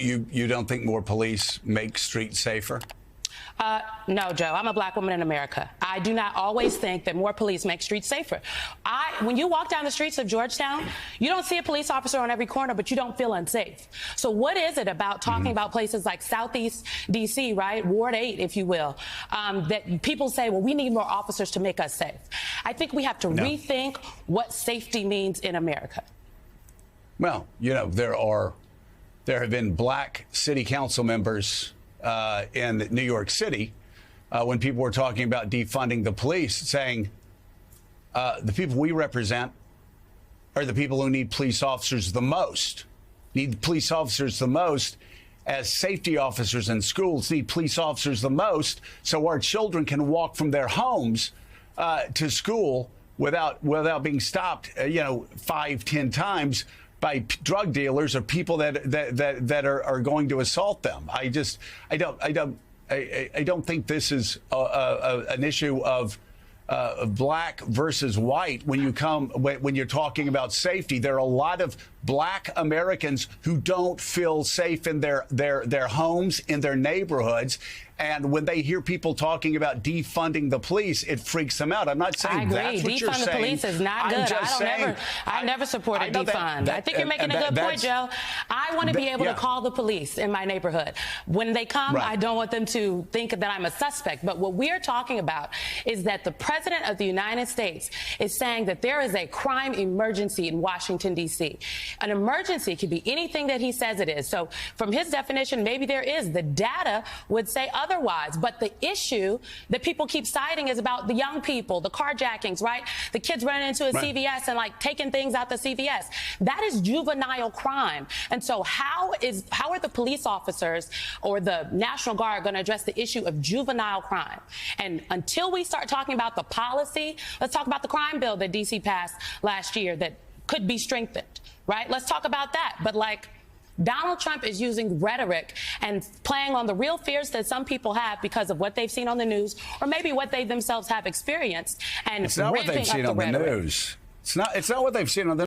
You don't think more police make streets safer? No, Joe. I'm a black woman in America. I do not always think that more police make streets safer. When you walk down the streets of Georgetown, you don't see a police officer on every corner, but you don't feel unsafe. So what is it about talking about places like Southeast D.C., right, Ward 8, if you will, that people say, well, we need more officers to make us safe? I think we have to rethink what safety means in America. Well, you know, there have been black city council members in New York City when people were talking about defunding the police, saying the people we represent are the people who need police officers the most, as safety officers in schools need police officers the most, so our children can walk from their homes to school without being stopped, 5-10 times by drug dealers or people that are going to assault them. I don't think this is an issue of black versus white. When you're talking about safety, there are a lot of black Americans who don't feel safe in their homes, in their neighborhoods. And when they hear people talking about defunding the police, it freaks them out. I'm not saying that's what you're saying. Defund the police is not good. I never supported defund. I think you're making a good point, Joe. I want to be able to call the police in my neighborhood. When they come, I don't want them to think that I'm a suspect. But what we are talking about is that the President of the United States is saying that there is a crime emergency in Washington, D.C. An emergency could be anything that he says it is. So from his definition, maybe there is. The data would say otherwise. But the issue that people keep citing is about the young people, the carjackings, right? The kids running into a CVS and taking things out the CVS. That is juvenile crime. And so how are the police officers or the National Guard going to address the issue of juvenile crime? And until we start talking about the policy, let's talk about the crime bill that D.C. passed last year that could be strengthened, right? Let's talk about that. But Donald Trump is using rhetoric and playing on the real fears that some people have because of what they've seen on the news or maybe what they themselves have experienced. And it's not what they've seen on the news. It's not what they've seen on the